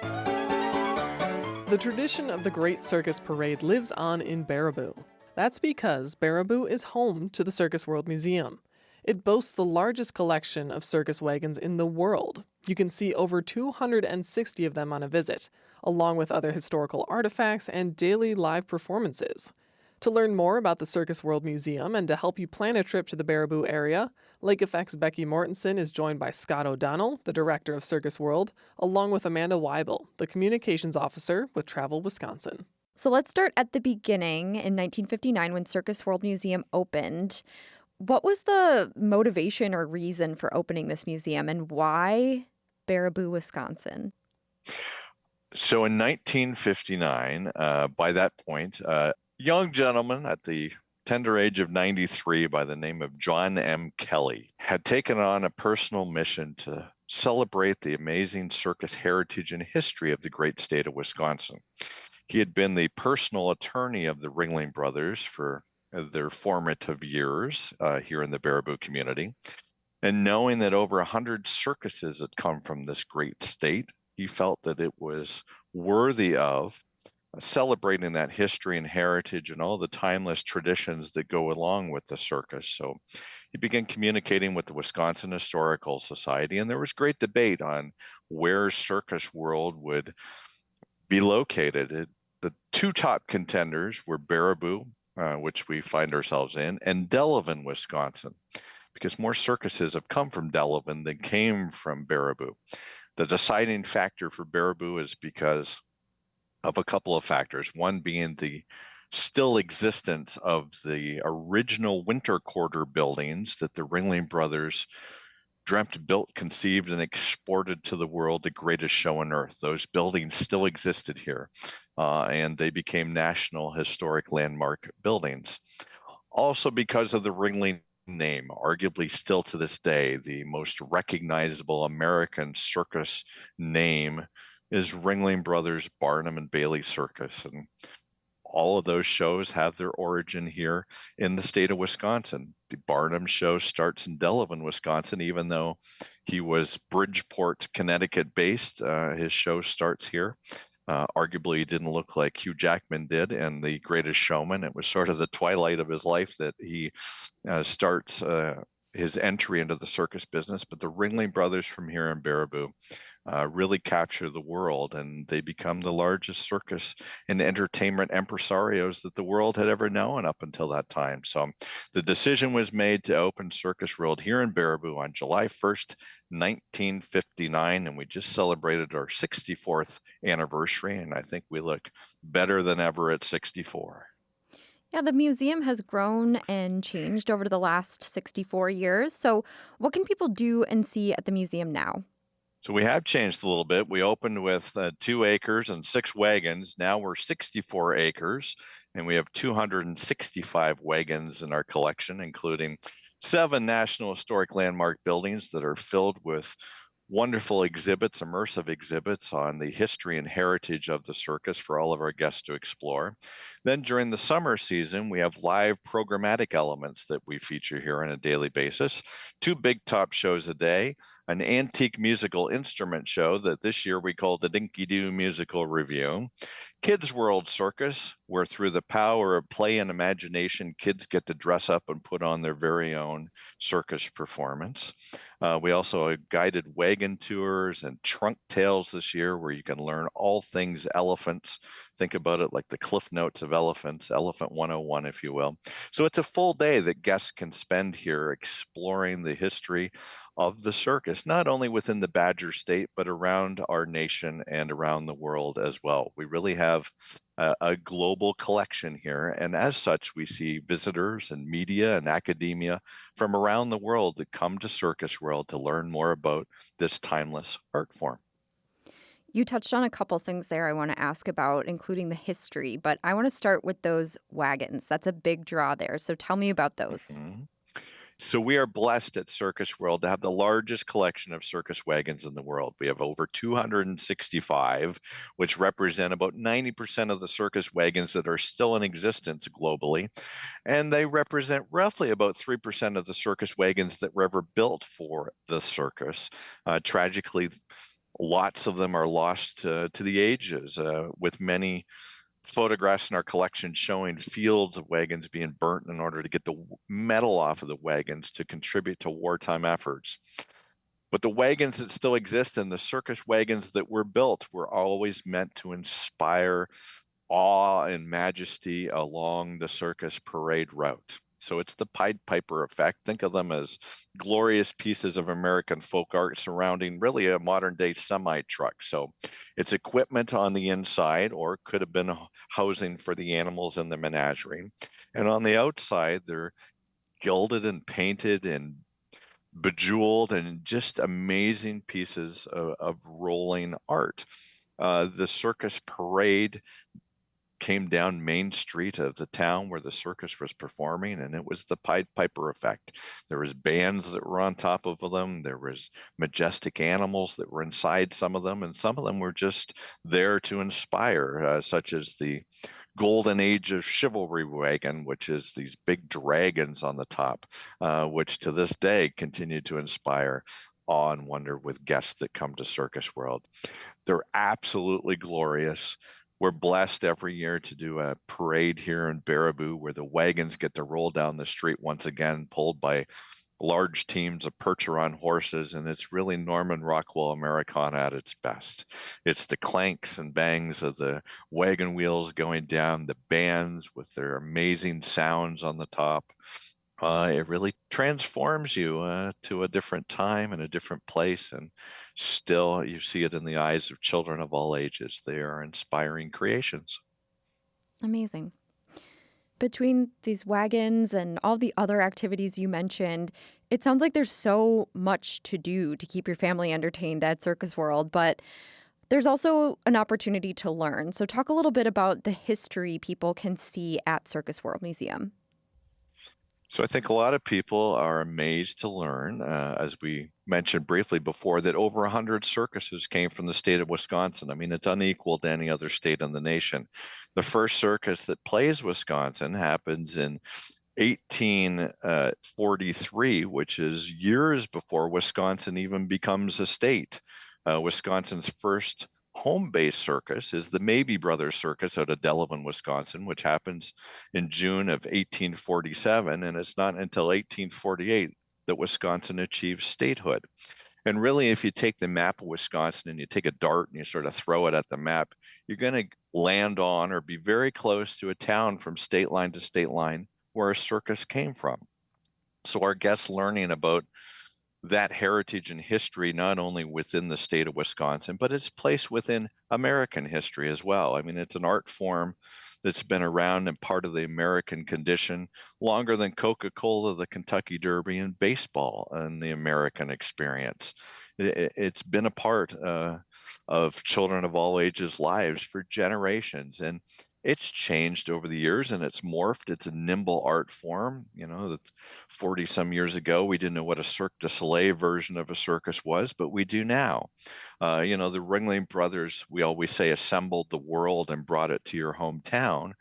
The tradition of the Great Circus Parade lives on in Baraboo. That's because Baraboo is home to the Circus World Museum. It boasts the largest collection of circus wagons in the world. You can see over 260 of them on a visit, along with other historical artifacts and daily live performances. To learn more about the Circus World Museum and to help you plan a trip to the Baraboo area, Lake Effect's Becky Mortensen is joined by Scott O'Donnell, the director of Circus World, along with Amanda Weibel, the communications officer with Travel Wisconsin. So let's start at the beginning in 1959 when Circus World Museum opened. What was the motivation or reason for opening this museum, and why Baraboo, Wisconsin? So in 1959, by that point, a young gentleman at the tender age of 93 by the name of John M. Kelly had taken on a personal mission to celebrate the amazing circus heritage and history of the great state of Wisconsin. He had been the personal attorney of the Ringling Brothers for their formative years here in the Baraboo community. And knowing that over 100 circuses had come from this great state, he felt that it was worthy of celebrating that history and heritage and all the timeless traditions that go along with the circus. So he began communicating with the Wisconsin Historical Society, and there was great debate on where Circus World would be located. The two top contenders were Baraboo, which we find ourselves in, and Delavan, Wisconsin, because more circuses have come from Delavan than came from Baraboo. The deciding factor for Baraboo is because of a couple of factors, one being the still existence of the original winter quarter buildings that the Ringling Brothers dreamt, built, conceived, and exported to the world, the greatest show on earth. Those buildings still existed here, and they became National Historic Landmark buildings. Also because of the Ringling name, arguably still to this day, the most recognizable American circus name is Ringling Brothers Barnum and Bailey Circus. And all of those shows have their origin here in the state of Wisconsin. The Barnum show starts in Delavan, Wisconsin, even though he was Bridgeport, Connecticut based. His show starts here. Arguably, he didn't look like Hugh Jackman did in The Greatest Showman. It was sort of the twilight of his life that he starts his entry into the circus business. But the Ringling Brothers from here in Baraboo really capture the world, and they become the largest circus and entertainment impresarios that the world had ever known up until that time. So the decision was made to open Circus World here in Baraboo on July 1st, 1959, and we just celebrated our 64th anniversary, and I think we look better than ever at 64. Yeah, the museum has grown and changed over the last 64 years. So what can people do and see at the museum now? So we have changed a little bit. We opened with 2 acres and 6 wagons. Now we're 64 acres, and we have 265 wagons in our collection, including 7 National Historic Landmark buildings that are filled with wonderful exhibits, immersive exhibits on the history and heritage of the circus for all of our guests to explore. Then during the summer season, we have live programmatic elements that we feature here on a daily basis. 2 big top shows a day, an antique musical instrument show that this year we call the Dinky Doo Musical Review. Kids World Circus, where through the power of play and imagination, kids get to dress up and put on their very own circus performance. We also have guided wagon tours and trunk tales this year, where you can learn all things elephants. Think about it like the Cliff Notes of elephants, Elephant 101, if you will. So it's a full day that guests can spend here exploring the history of the circus, not only within the Badger State, but around our nation and around the world as well. We really have a global collection here, and as such, we see visitors and media and academia from around the world that come to Circus World to learn more about this timeless art form. You touched on a couple things there I want to ask about, including the history, but I want to start with those wagons. That's a big draw there. So tell me about those. Mhm. So we are blessed at Circus World to have the largest collection of circus wagons in the world. We have over 265, which represent about 90% of the circus wagons that are still in existence globally. And they represent roughly about 3% of the circus wagons that were ever built for the circus. Tragically, Lots of them are lost to the ages, with many photographs in our collection showing fields of wagons being burnt in order to get the metal off of the wagons to contribute to wartime efforts. But the wagons that still exist and the circus wagons that were built were always meant to inspire awe and majesty along the circus parade route. So it's the Pied Piper effect. Think of them as glorious pieces of American folk art surrounding really a modern day semi truck. So it's equipment on the inside, or could have been housing for the animals in the menagerie. And on the outside, they're gilded and painted and bejeweled and just amazing pieces of rolling art. The circus parade came down Main Street of the town where the circus was performing, and it was the Pied Piper effect. There was bands that were on top of them. There was majestic animals that were inside some of them, and some of them were just there to inspire, such as the Golden Age of Chivalry wagon, which is these big dragons on the top, which to this day continue to inspire awe and wonder with guests that come to Circus World. They're absolutely glorious. We're blessed every year to do a parade here in Baraboo where the wagons get to roll down the street once again, pulled by large teams of Percheron horses, and it's really Norman Rockwell Americana at its best. It's the clanks and bangs of the wagon wheels going down, the bands with their amazing sounds on the top. It really transforms you to a different time and a different place, and still you see it in the eyes of children of all ages. They are inspiring creations. Amazing. Between these wagons and all the other activities you mentioned, it sounds like there's so much to do to keep your family entertained at Circus World, but there's also an opportunity to learn. So talk a little bit about the history people can see at Circus World Museum. So I think a lot of people are amazed to learn, as we mentioned briefly before, that over 100 circuses came from the state of Wisconsin. I mean, it's unequaled to any other state in the nation. The first circus that plays Wisconsin happens in 1843, which is years before Wisconsin even becomes a state. Wisconsin's first home-based circus is the Mabee Brothers Circus out of Delavan, Wisconsin, which happens in June of 1847, and it's not until 1848 that Wisconsin achieves statehood. And really, if you take the map of Wisconsin and you take a dart and you sort of throw it at the map, you're going to land on or be very close to a town from state line to state line where a circus came from. So our guests learning about that heritage and history, not only within the state of Wisconsin, but its place within American history as well. I mean, it's an art form that's been around and part of the American condition longer than Coca-Cola, the Kentucky Derby, and baseball and the American experience. It's been a part of children of all ages' lives for generations. And it's changed over the years and it's morphed. It's a nimble art form. You know, that's 40 some years ago, we didn't know what a Cirque du Soleil version of a circus was, but we do now. You know, the Ringling Brothers, we always say, assembled the world and brought it to your hometown.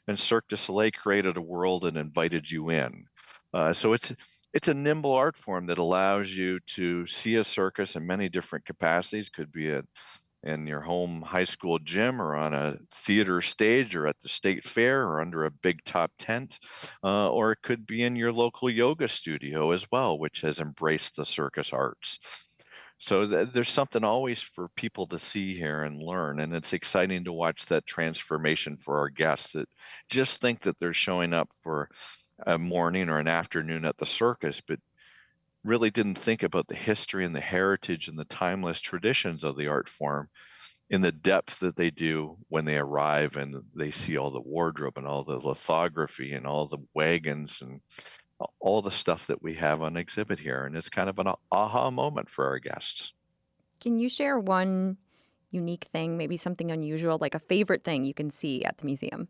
And Cirque du Soleil created a world and invited you in. So it's a nimble art form that allows you to see a circus in many different capacities. Could be in your home high school gym or on a theater stage or at the state fair or under a big top tent, or it could be in your local yoga studio as well, which has embraced the circus arts. So there's something always for people to see here and learn, and it's exciting to watch that transformation for our guests that just think that they're showing up for a morning or an afternoon at the circus, but really didn't think about the history and the heritage and the timeless traditions of the art form in the depth that they do when they arrive and they see all the wardrobe and all the lithography and all the wagons and all the stuff that we have on exhibit here. And it's kind of an aha moment for our guests. Can you share one unique thing, maybe something unusual, like a favorite thing you can see at the museum?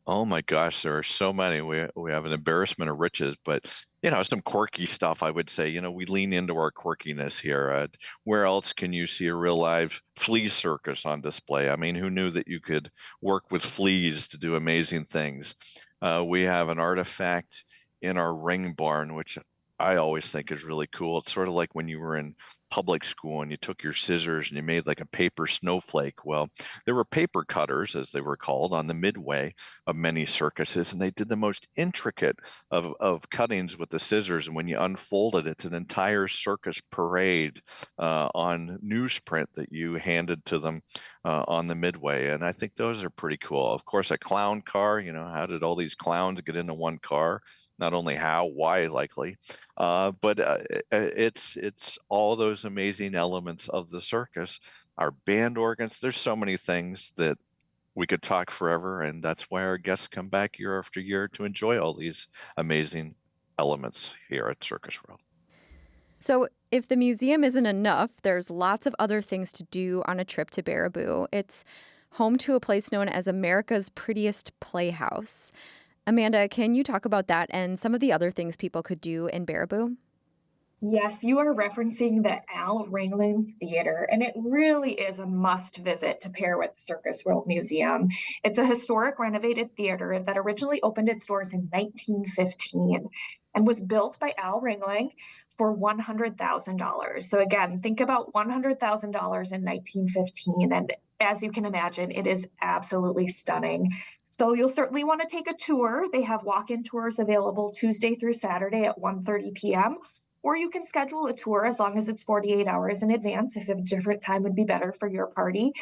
Oh my gosh, there are so many. We have an embarrassment of riches, but you know, some quirky stuff. I would say, you know, we lean into our quirkiness here. Where else can you see a real live flea circus on display? I mean, who knew that you could work with fleas to do amazing things? We have an artifact in our ring barn, which I always think is really cool. It's sort of like when you were in public school and you took your scissors and you made like a paper snowflake. Well, there were paper cutters, as they were called, on the midway of many circuses, and they did the most intricate of cuttings with the scissors. And when you unfold it, it's an entire circus parade on newsprint that you handed to them on the midway. And I think those are pretty cool. Of course, a clown car, how did all these clowns get into one car? Not only how, why, likely, but it's all those amazing elements of the circus. Our band organs. There's so many things that we could talk forever, and that's why our guests come back year after year to enjoy all these amazing elements here at Circus World. So, if the museum isn't enough, there's lots of other things to do on a trip to Baraboo. It's home to a place known as America's Prettiest Playhouse. Amanda, can you talk about that and some of the other things people could do in Baraboo? Yes, you are referencing the Al Ringling Theater, and it really is a must visit to pair with the Circus World Museum. It's a historic renovated theater that originally opened its doors in 1915 and was built by Al Ringling for $100,000. So again, think about $100,000 in 1915, and as you can imagine, it is absolutely stunning. So you'll certainly want to take a tour. They have walk-in tours available Tuesday through Saturday at 1:30 p.m. Or you can schedule a tour as long as it's 48 hours in advance if a different time would be better for your party.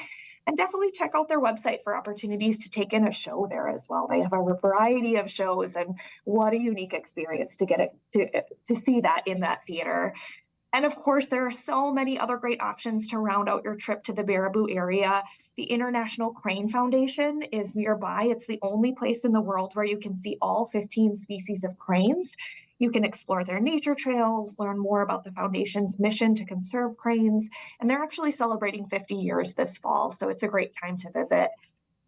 And definitely check out their website for opportunities to take in a show there as well. They have a variety of shows, and what a unique experience to get to see that in that theater. And of course, there are so many other great options to round out your trip to the Baraboo area. The International Crane Foundation is nearby. It's the only place in the world where you can see all 15 species of cranes. You can explore their nature trails, learn more about the foundation's mission to conserve cranes, and they're actually celebrating 50 years this fall, so it's a great time to visit.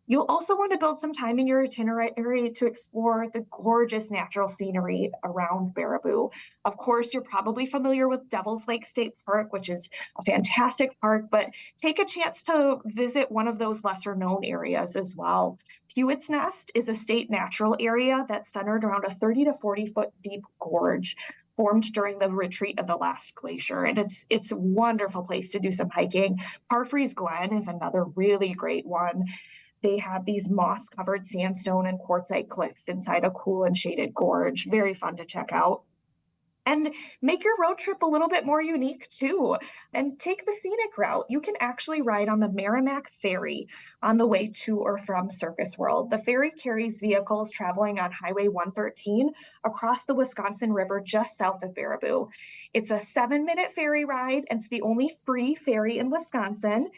You'll also want to build some time in your itinerary to explore the gorgeous natural scenery around Baraboo. Of course, you're probably familiar with Devil's Lake State Park, which is a fantastic park, but take a chance to visit one of those lesser known areas as well. Hewitt's Nest is a state natural area that's centered around a 30 to 40-foot deep gorge formed during the retreat of the last glacier. And it's a wonderful place to do some hiking. Parfrey's Glen is another really great one. They have these moss-covered sandstone and quartzite cliffs inside a cool and shaded gorge. Very fun to check out. And make your road trip a little bit more unique too. And take the scenic route. You can actually ride on the Merrimack Ferry on the way to or from Circus World. The ferry carries vehicles traveling on Highway 113 across the Wisconsin River just south of Baraboo. It's a 7-minute ferry ride, and it's the only free ferry in Wisconsin.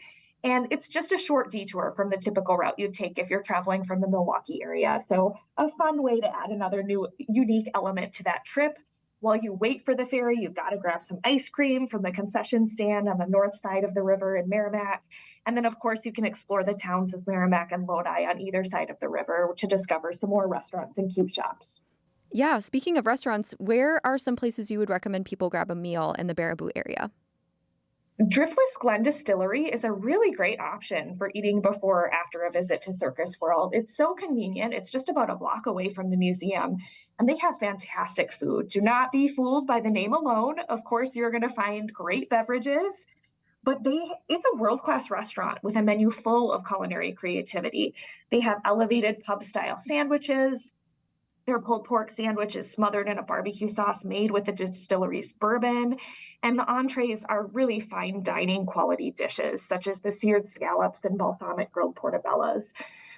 And it's just a short detour from the typical route you'd take if you're traveling from the Milwaukee area. So a fun way to add another new unique element to that trip. While you wait for the ferry, you've got to grab some ice cream from the concession stand on the north side of the river in Merrimack. And then, of course, you can explore the towns of Merrimack and Lodi on either side of the river to discover some more restaurants and cute shops. Yeah, speaking of restaurants, where are some places you would recommend people grab a meal in the Baraboo area? Driftless Glen Distillery is a really great option for eating before or after a visit to Circus World. It's so convenient. It's just about a block away from the museum, and they have fantastic food. Do not be fooled by the name alone. Of course, you're going to find great beverages, but it's a world-class restaurant with a menu full of culinary creativity. They have elevated pub-style sandwiches. Their pulled pork sandwich is smothered in a barbecue sauce made with the distillery's bourbon. And the entrees are really fine dining quality dishes, such as the seared scallops and balsamic grilled portobellos.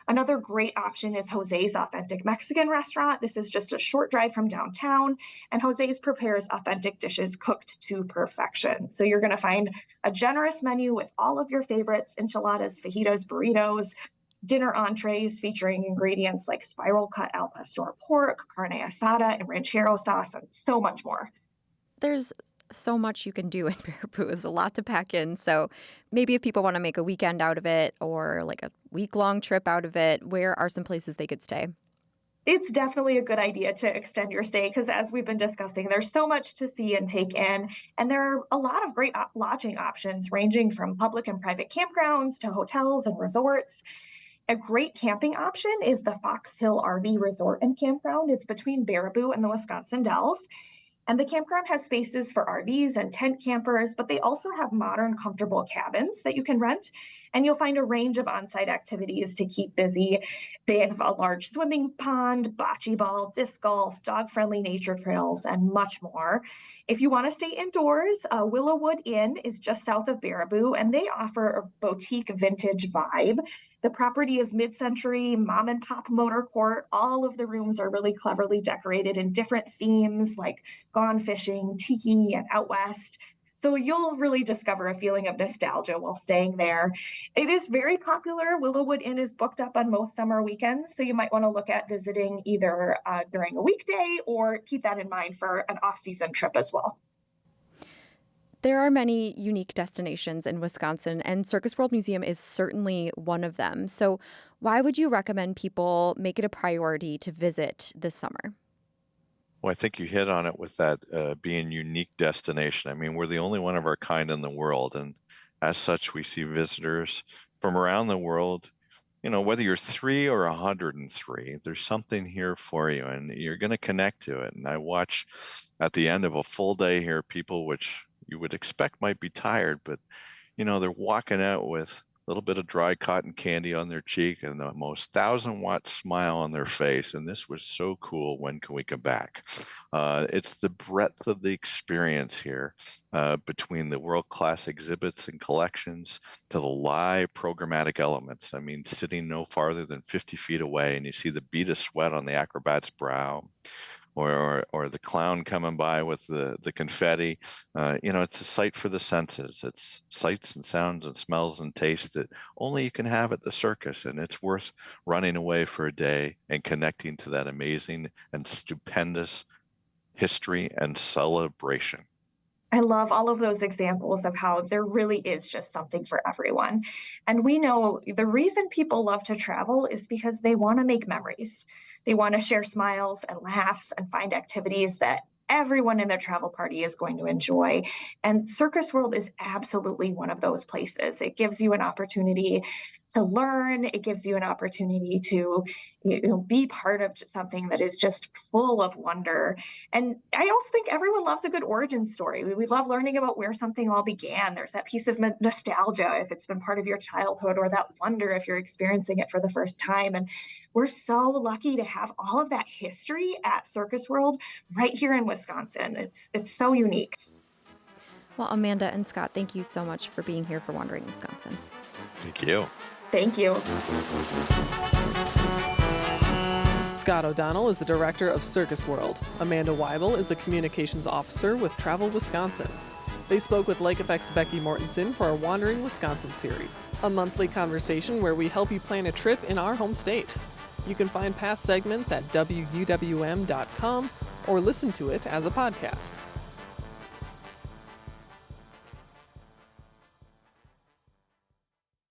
Another great option is Jose's Authentic Mexican Restaurant. This is just a short drive from downtown, and Jose's prepares authentic dishes cooked to perfection. So you're going to find a generous menu with all of your favorites: enchiladas, fajitas, burritos, dinner entrees featuring ingredients like spiral cut al pastor pork, carne asada, and ranchero sauce, and so much more. There's so much you can do in Baraboo. There's a lot to pack in. So maybe if people want to make a weekend out of it or like a week-long trip out of it, where are some places they could stay? It's definitely a good idea to extend your stay because, as we've been discussing, there's so much to see and take in. And there are a lot of great lodging options ranging from public and private campgrounds to hotels and resorts. A great camping option is the Fox Hill RV Resort and Campground. It's between Baraboo and the Wisconsin Dells. And the campground has spaces for RVs and tent campers, but they also have modern, comfortable cabins that you can rent. And you'll find a range of on site activities to keep busy. They have a large swimming pond, bocce ball, disc golf, dog friendly nature trails, and much more. If you want to stay indoors, Willowwood Inn is just south of Baraboo, and they offer a boutique vintage vibe. The property is mid-century, mom and pop motor court. All of the rooms are really cleverly decorated in different themes like gone fishing, tiki, and out west. So you'll really discover a feeling of nostalgia while staying there. It is very popular. Willowwood Inn is booked up on most summer weekends, so you might want to look at visiting either during a weekday or keep that in mind for an off-season trip as well. There are many unique destinations in Wisconsin, and Circus World Museum is certainly one of them. So why would you recommend people make it a priority to visit this summer? Well, I think you hit on it with that being unique destination. I mean, we're the only one of our kind in the world, and as such, we see visitors from around the world. You know, whether you're 3 or 103, there's something here for you, and you're going to connect to it. And I watch at the end of a full day here people which you would expect might be tired, but they're walking out with a little bit of dry cotton candy on their cheek and the most 1,000-watt smile on their face. And this was so cool. When can we come back? It's the breadth of the experience here, between the world-class exhibits and collections to the live programmatic elements. I mean, sitting no farther than 50 feet away and you see the bead of sweat on the acrobat's brow, or the clown coming by with the confetti. It's a sight for the senses. It's sights and sounds and smells and tastes that only you can have at the circus, and it's worth running away for a day and connecting to that amazing and stupendous history and celebration. I love all of those examples of how there really is just something for everyone. And we know the reason people love to travel is because they want to make memories. They want to share smiles and laughs and find activities that everyone in their travel party is going to enjoy. And Circus World is absolutely one of those places. It gives you an opportunity to learn. It gives you an opportunity to be part of something that is just full of wonder. And I also think everyone loves a good origin story. We love learning about where something all began. There's that piece of nostalgia if it's been part of your childhood, or that wonder if you're experiencing it for the first time. And we're so lucky to have all of that history at Circus World right here in Wisconsin. It's so unique. Well, Amanda and Scott, thank you so much for being here for Wandering Wisconsin. Thank you. Thank you. Scott O'Donnell is the director of Circus World. Amanda Weibel is the communications officer with Travel Wisconsin. They spoke with Lake Effect's Becky Mortensen for our Wandering Wisconsin series, a monthly conversation where we help you plan a trip in our home state. You can find past segments at WUWM.com or listen to it as a podcast.